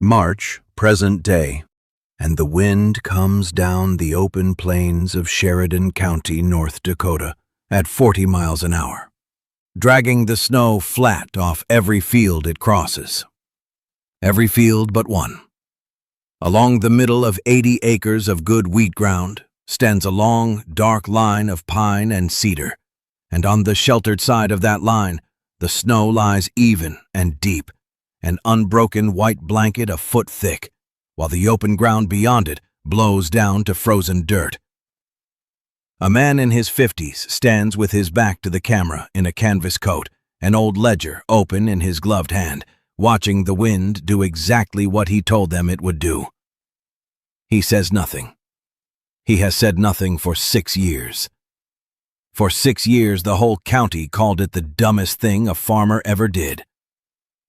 March, present day, and the wind comes down the open plains of Sheridan County, North Dakota, at 40 miles an hour, dragging the snow flat off every field it crosses. Every field but one. Along the middle of 80 acres of good wheat ground stands a long, dark line of pine and cedar, and on the sheltered side of that line, the snow lies even and deep, an unbroken white blanket a foot thick, while the open ground beyond it blows down to frozen dirt. A man in his 50s stands with his back to the camera in a canvas coat, an old ledger open in his gloved hand, watching the wind do exactly what he told them it would do. He says nothing. He has said nothing for 6 years. For 6 years, the whole county called it the dumbest thing a farmer ever did.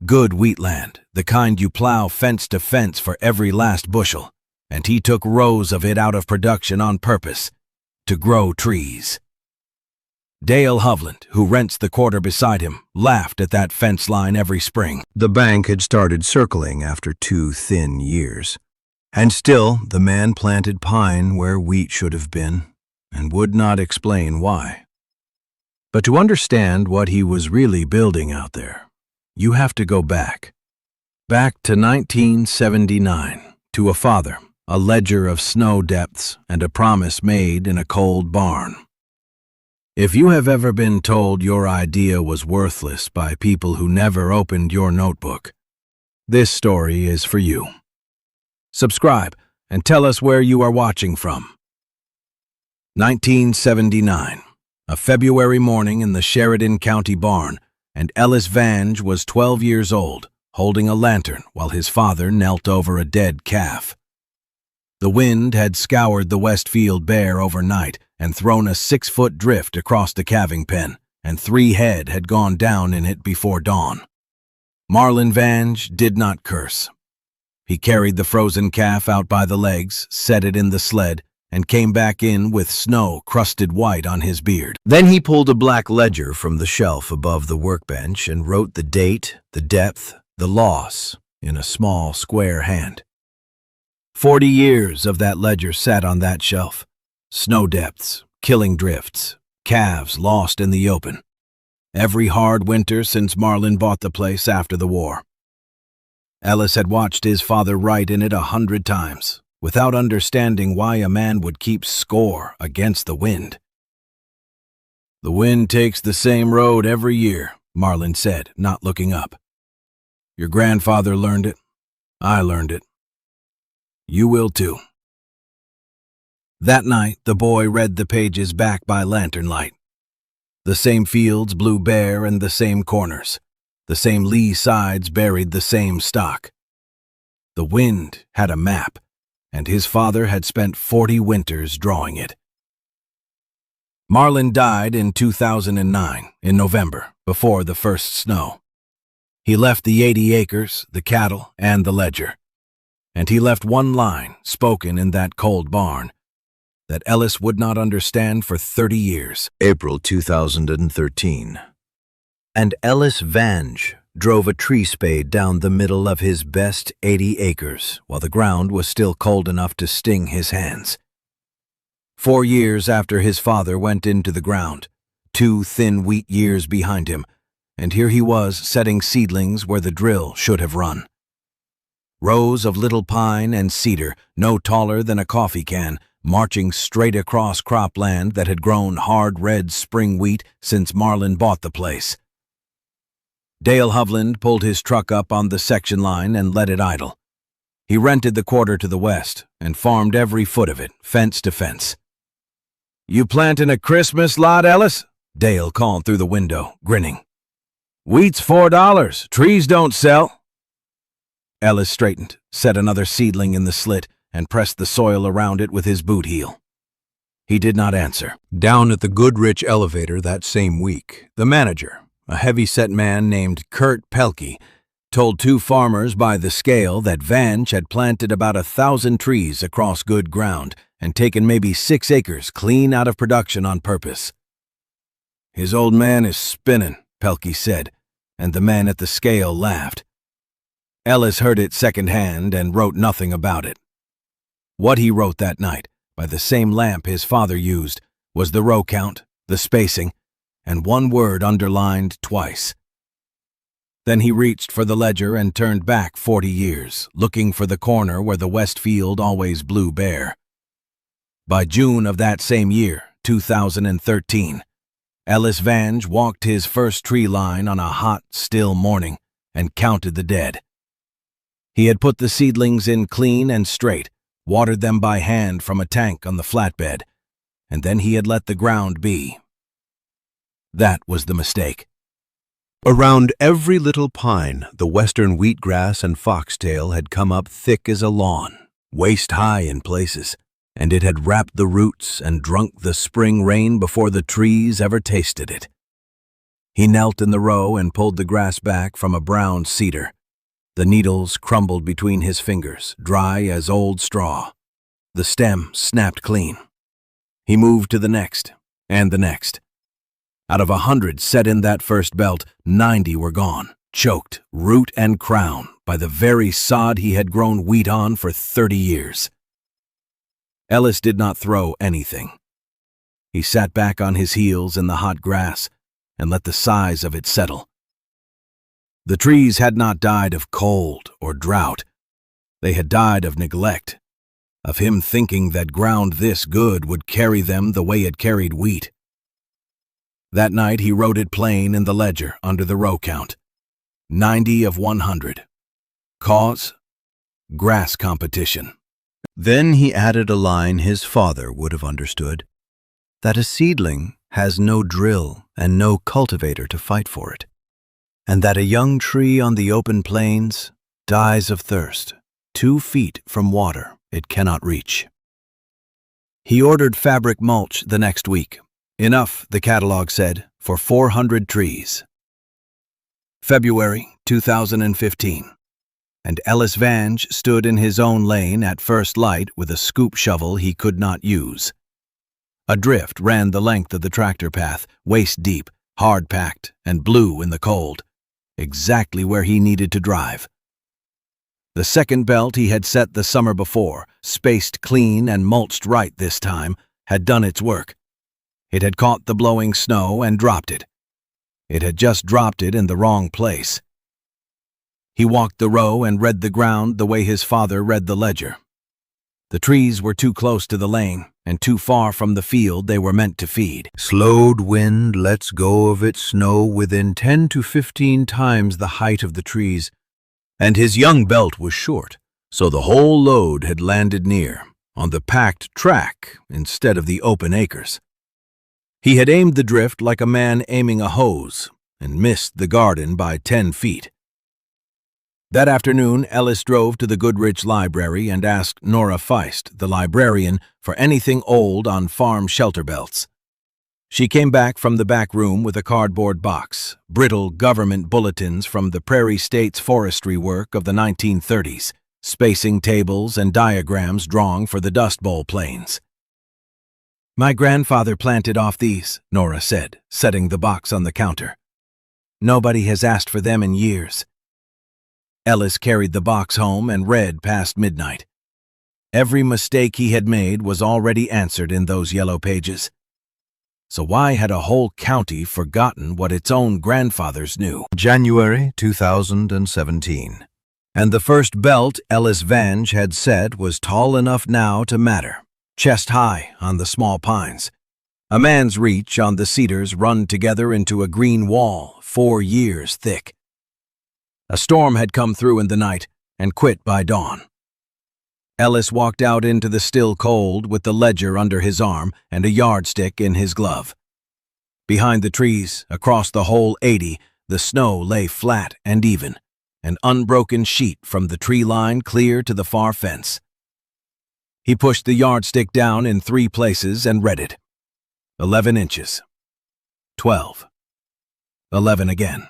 Good wheatland, the kind you plow fence to fence for every last bushel, and he took rows of it out of production on purpose, to grow trees. Dale Hovland, who rents the quarter beside him, laughed at that fence line every spring. The bank had started circling after 2 thin years, and still the man planted pine where wheat should have been, and would not explain why. But to understand what he was really building out there, you have to go back to 1979, to a father, a ledger of snow depths, and a promise made in a cold barn. If you have ever been told your idea was worthless by people who never opened your notebook, this story is for you. Subscribe and tell us where you are watching from. 1979, a February morning in the Sheridan County barn, and Ellis Vange was 12 years old, holding a lantern while his father knelt over a dead calf. The wind had scoured the west field bare overnight and thrown a 6-foot drift across the calving pen, and 3 head had gone down in it before dawn. Marlin Vange did not curse. He carried the frozen calf out by the legs, set it in the sled, and came back in with snow crusted white on his beard. Then he pulled a black ledger from the shelf above the workbench and wrote the date, the depth, the loss in a small square hand. 40 years of that ledger sat on that shelf. Snow depths, killing drifts, calves lost in the open. Every hard winter since Marlin bought the place after the war. Ellis had watched his father write in it 100 times, without understanding why a man would keep score against the wind. "The wind takes the same road every year," Marlin said, not looking up. "Your grandfather learned it. I learned it. You will too." That night, the boy read the pages back by lantern light. The same fields blew bare and the same corners. The same lee sides buried the same stock. The wind had a map, and his father had spent 40 winters drawing it. Marlin died in 2009, in November, before the first snow. He left the 80 acres, the cattle, and the ledger. And he left one line, spoken in that cold barn, that Ellis would not understand for 30 years. April 2013. And Ellis Vange drove a tree spade down the middle of his best 80 acres while the ground was still cold enough to sting his hands. 4 years after his father went into the ground, 2 thin wheat years behind him, and here he was setting seedlings where the drill should have run. Rows of little pine and cedar, no taller than a coffee can, marching straight across cropland that had grown hard red spring wheat since Marlin bought the place. Dale Hovland pulled his truck up on the section line and let it idle. He rented the quarter to the west and farmed every foot of it, fence to fence. "You planting a Christmas lot, Ellis?" Dale called through the window, grinning. "Wheat's $4. Trees don't sell." Ellis straightened, set another seedling in the slit, and pressed the soil around it with his boot heel. He did not answer. Down at the Goodrich elevator that same week, the manager, a heavy-set man named Kurt Pelkey, told 2 farmers by the scale that Vange had planted about 1,000 trees across good ground and taken maybe 6 acres clean out of production on purpose. "His old man is spinning," Pelkey said, and the man at the scale laughed. Ellis heard it secondhand and wrote nothing about it. What he wrote that night, by the same lamp his father used, was the row count, the spacing, and one word underlined twice. Then he reached for the ledger and turned back 40 years, looking for the corner where the west field always blew bare. By June of that same year, 2013, Ellis Vange walked his first tree line on a hot, still morning and counted the dead. He had put the seedlings in clean and straight, watered them by hand from a tank on the flatbed, and then he had let the ground be. That was the mistake. Around every little pine, the western wheatgrass and foxtail had come up thick as a lawn, waist-high in places, and it had wrapped the roots and drunk the spring rain before the trees ever tasted it. He knelt in the row and pulled the grass back from a brown cedar. The needles crumbled between his fingers, dry as old straw. The stem snapped clean. He moved to the next, and the next. Out of 100 set in that first belt, 90 were gone, choked, root and crown, by the very sod he had grown wheat on for 30 years. Ellis did not throw anything. He sat back on his heels in the hot grass and let the size of it settle. The trees had not died of cold or drought. They had died of neglect, of him thinking that ground this good would carry them the way it carried wheat. That night he wrote it plain in the ledger under the row count. 90 of 100. Cause? Grass competition. Then he added a line his father would have understood, that a seedling has no drill and no cultivator to fight for it, and that a young tree on the open plains dies of thirst, 2 feet from water it cannot reach. He ordered fabric mulch the next week. Enough, the catalog said, for 400 trees. February 2015. And Ellis Vange stood in his own lane at first light with a scoop shovel he could not use. A drift ran the length of the tractor path, waist-deep, hard-packed, and blue in the cold, exactly where he needed to drive. The second belt he had set the summer before, spaced clean and mulched right this time, had done its work. It had caught the blowing snow and dropped it. It had just dropped it in the wrong place. He walked the row and read the ground the way his father read the ledger. The trees were too close to the lane and too far from the field they were meant to feed. Slowed wind lets go of its snow within 10 to 15 times the height of the trees, and his young belt was short, so the whole load had landed near, on the packed track instead of the open acres. He had aimed the drift like a man aiming a hose and missed the garden by 10 feet. That afternoon, Ellis drove to the Goodrich Library and asked Nora Feist, the librarian, for anything old on farm shelter belts. She came back from the back room with a cardboard box, brittle government bulletins from the Prairie States forestry work of the 1930s, spacing tables and diagrams drawn for the Dust Bowl plains. "My grandfather planted off these," Nora said, setting the box on the counter. "Nobody has asked for them in years." Ellis carried the box home and read past midnight. Every mistake he had made was already answered in those yellow pages. So why had a whole county forgotten what its own grandfathers knew? January 2017. And the first belt Ellis Vange had set was tall enough now to matter, chest high on the small pines. A man's reach on the cedars run together into a green wall 4 years thick. A storm had come through in the night and quit by dawn. Ellis walked out into the still cold with the ledger under his arm and a yardstick in his glove. Behind the trees, across the whole 80, the snow lay flat and even, an unbroken sheet from the tree line clear to the far fence. He pushed the yardstick down in 3 places and read it. 11 inches. 12. 11 again.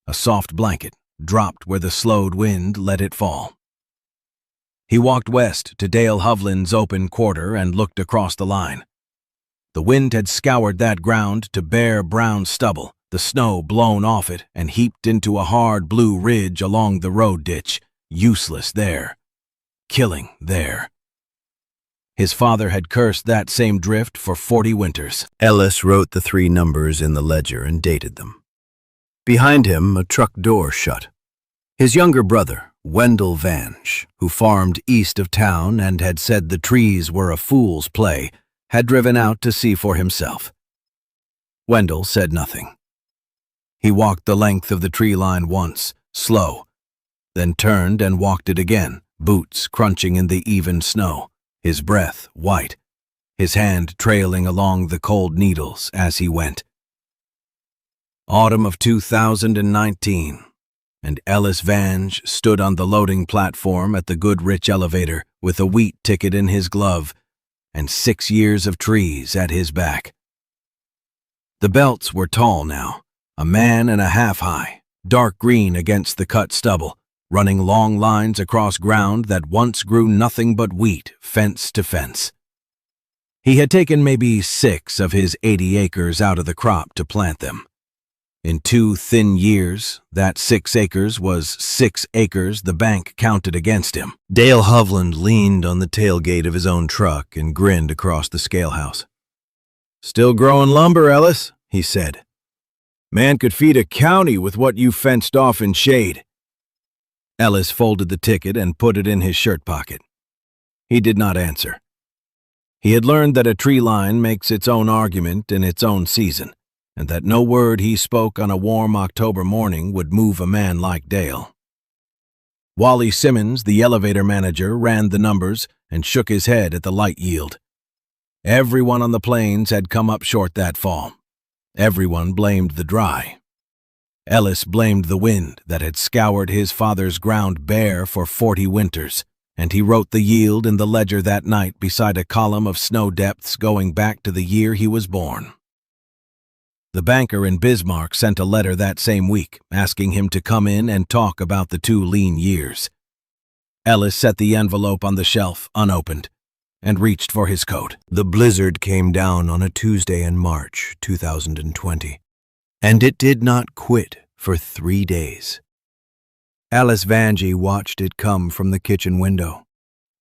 A soft blanket dropped where the slowed wind let it fall. He walked west to Dale Hovland's open quarter and looked across the line. The wind had scoured that ground to bare brown stubble, the snow blown off it and heaped into a hard blue ridge along the road ditch, useless there, killing there. His father had cursed that same drift for 40 winters. Ellis wrote the 3 numbers in the ledger and dated them. Behind him, a truck door shut. His younger brother, Wendell Vange, who farmed east of town and had said the trees were a fool's play, had driven out to see for himself. Wendell said nothing. He walked the length of the tree line once, slow, then turned and walked it again, boots crunching in the even snow, his breath white, his hand trailing along the cold needles as he went. Autumn of 2019, and Ellis Vange stood on the loading platform at the Goodrich elevator with a wheat ticket in his glove and 6 years of trees at his back. The belts were tall now, a man and a half high, dark green against the cut stubble, running long lines across ground that once grew nothing but wheat, fence to fence. He had taken maybe 6 of his 80 acres out of the crop to plant them. In 2 thin years, that 6 acres was 6 acres the bank counted against him. Dale Hovland leaned on the tailgate of his own truck and grinned across the scalehouse. "Still growing lumber, Ellis," he said. "Man could feed a county with what you fenced off in shade." Ellis folded the ticket and put it in his shirt pocket. He did not answer. He had learned that a tree line makes its own argument in its own season, and that no word he spoke on a warm October morning would move a man like Dale. Wally Simmons, the elevator manager, ran the numbers and shook his head at the light yield. Everyone on the plains had come up short that fall. Everyone blamed the dry. Ellis blamed the wind that had scoured his father's ground bare for 40 winters, and he wrote the yield in the ledger that night beside a column of snow depths going back to the year he was born. The banker in Bismarck sent a letter that same week, asking him to come in and talk about the 2 lean years. Ellis set the envelope on the shelf, unopened, and reached for his coat. The blizzard came down on a Tuesday in March 2020, and it did not quit for 3 days. Ellis Vange watched it come from the kitchen window,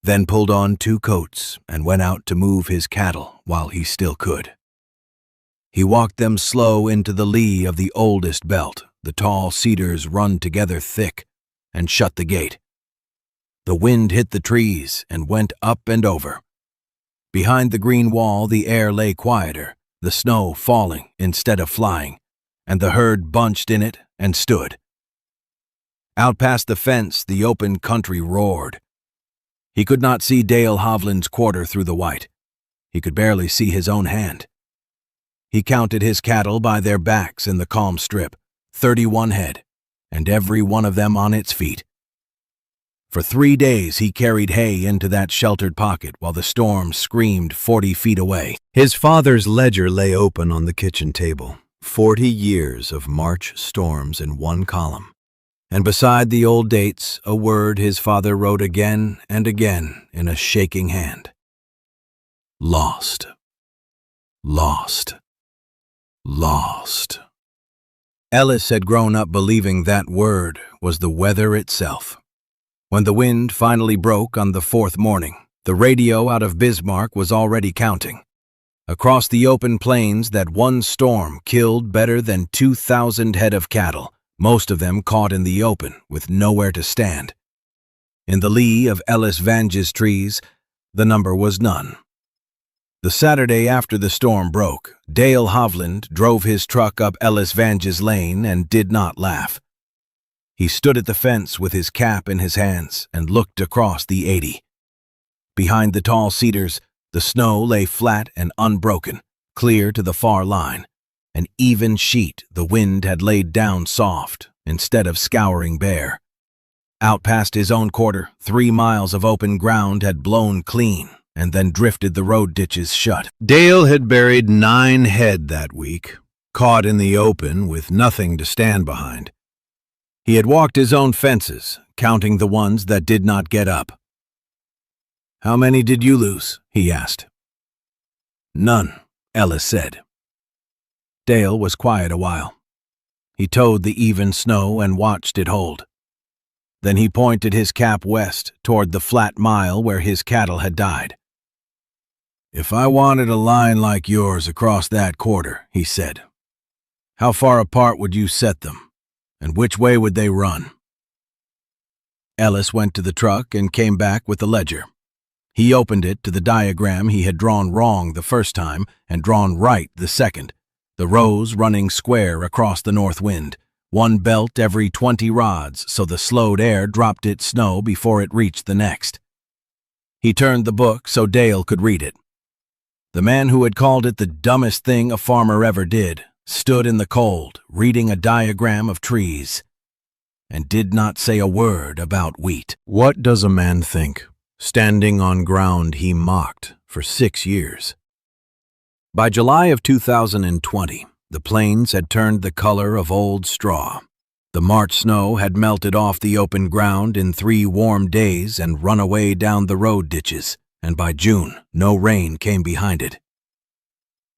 then pulled on 2 coats and went out to move his cattle while he still could. He walked them slow into the lee of the oldest belt, the tall cedars run together thick, and shut the gate. The wind hit the trees and went up and over. Behind the green wall the air lay quieter, the snow falling instead of flying, and the herd bunched in it and stood. Out past the fence the open country roared. He could not see Dale Hovland's quarter through the white. He could barely see his own hand. He counted his cattle by their backs in the calm strip, 31 head, and every one of them on its feet. For 3 days he carried hay into that sheltered pocket while the storm screamed 40 feet away. His father's ledger lay open on the kitchen table, 40 years of March storms in one column, and beside the old dates a word his father wrote again and again in a shaking hand. Lost. Lost. Lost. Ellis had grown up believing that word was the weather itself. When the wind finally broke on the 4th morning, the radio out of Bismarck was already counting. Across the open plains, that one storm killed better than 2,000 head of cattle, most of them caught in the open with nowhere to stand. In the lee of Ellis Vange's trees, the number was none. The Saturday after the storm broke, Dale Hovland drove his truck up Ellis Vange's lane and did not laugh. He stood at the fence with his cap in his hands and looked across the 80. Behind the tall cedars, the snow lay flat and unbroken, clear to the far line, an even sheet the wind had laid down soft instead of scouring bare. Out past his own quarter, 3 miles of open ground had blown clean and then drifted the road ditches shut. Dale had buried 9 head that week, caught in the open with nothing to stand behind. He had walked his own fences, counting the ones that did not get up. "How many did you lose?" he asked. "None," Ellis said. Dale was quiet a while. He toed the even snow and watched it hold. Then he pointed his cap west toward the flat mile where his cattle had died. "If I wanted a line like yours across that quarter," he said, "how far apart would you set them, and which way would they run?" Ellis went to the truck and came back with the ledger. He opened it to the diagram he had drawn wrong the first time and drawn right the second, the rows running square across the north wind, one belt every 20 rods so the slowed air dropped its snow before it reached the next. He turned the book so Dale could read it. The man who had called it the dumbest thing a farmer ever did stood in the cold, reading a diagram of trees, and did not say a word about wheat. What does a man think, standing on ground he mocked for 6 years? By July of 2020, the plains had turned the color of old straw. The March snow had melted off the open ground in 3 warm days and run away down the road ditches, and by June, no rain came behind it.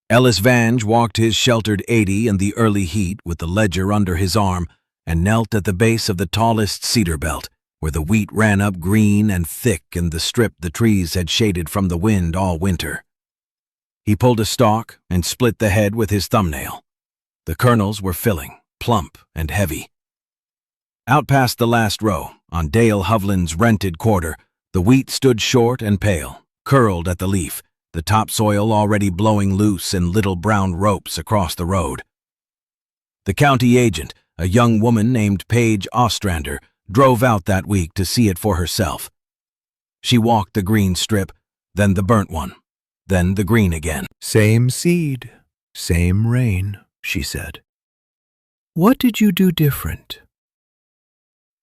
Ellis Vange walked his sheltered 80 in the early heat with the ledger under his arm and knelt at the base of the tallest cedar belt, where the wheat ran up green and thick in the strip the trees had shaded from the wind all winter. He pulled a stalk and split the head with his thumbnail. The kernels were filling, plump and heavy. Out past the last row, on Dale Hovland's rented quarter, the wheat stood short and pale, curled at the leaf, the topsoil already blowing loose in little brown ropes across the road. The county agent, a young woman named Paige Ostrander, drove out that week to see it for herself. She walked the green strip, then the burnt one, then the green again. "Same seed, same rain," she said. "What did you do different?"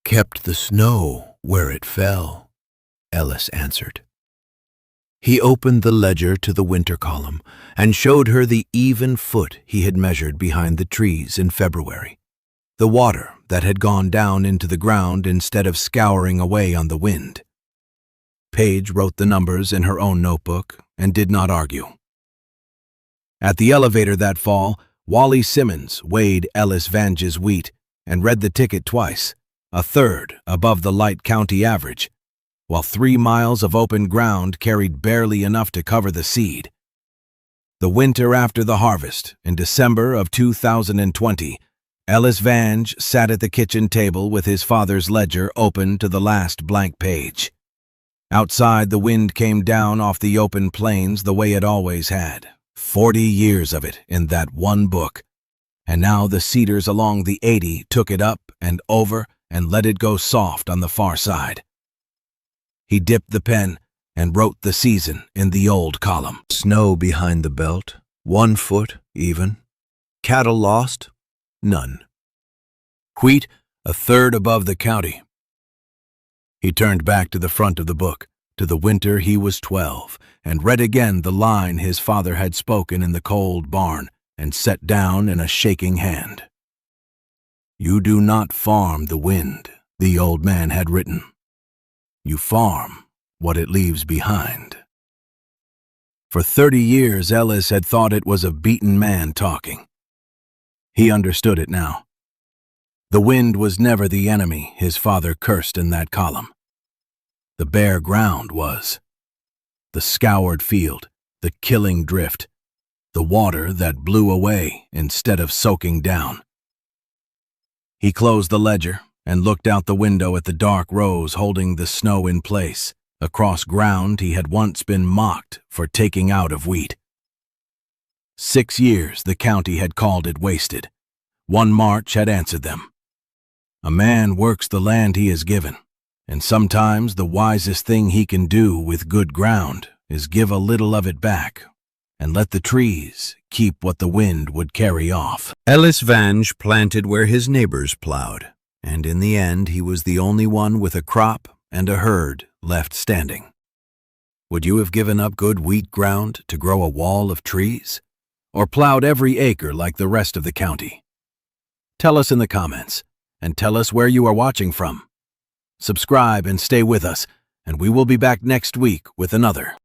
"Kept the snow where it fell," Ellis answered. He opened the ledger to the winter column and showed her the even foot he had measured behind the trees in February, the water that had gone down into the ground instead of scouring away on the wind. Paige wrote the numbers in her own notebook and did not argue. At the elevator that fall, Wally Simmons weighed Ellis Vange's wheat and read the ticket twice, a third above the light county average, while 3 miles of open ground carried barely enough to cover the seed. The winter after the harvest, in December of 2020, Ellis Vange sat at the kitchen table with his father's ledger open to the last blank page. Outside, the wind came down off the open plains the way it always had, 40 years of it in that one book, and now the cedars along the 80 took it up and over and let it go soft on the far side. He dipped the pen and wrote the season in the old column. Snow behind the belt, 1 foot even. Cattle lost, none. Wheat, a third above the county. He turned back to the front of the book, to the winter he was 12, and read again the line his father had spoken in the cold barn, and set down in a shaking hand. "You do not farm the wind," the old man had written. "You farm what it leaves behind." For 30 years, Ellis had thought it was a beaten man talking. He understood it now. The wind was never the enemy his father cursed in that column. The bare ground was. The scoured field, the killing drift, the water that blew away instead of soaking down. He closed the ledger and looked out the window at the dark rows holding the snow in place, across ground he had once been mocked for taking out of wheat. 6 years the county had called it wasted. One March had answered them. A man works the land he is given, and sometimes the wisest thing he can do with good ground is give a little of it back and let the trees keep what the wind would carry off. Ellis Vange planted where his neighbors plowed, and in the end he was the only one with a crop and a herd left standing. Would you have given up good wheat ground to grow a wall of trees, or plowed every acre like the rest of the county? Tell us in the comments, and tell us where you are watching from. Subscribe and stay with us, and we will be back next week with another.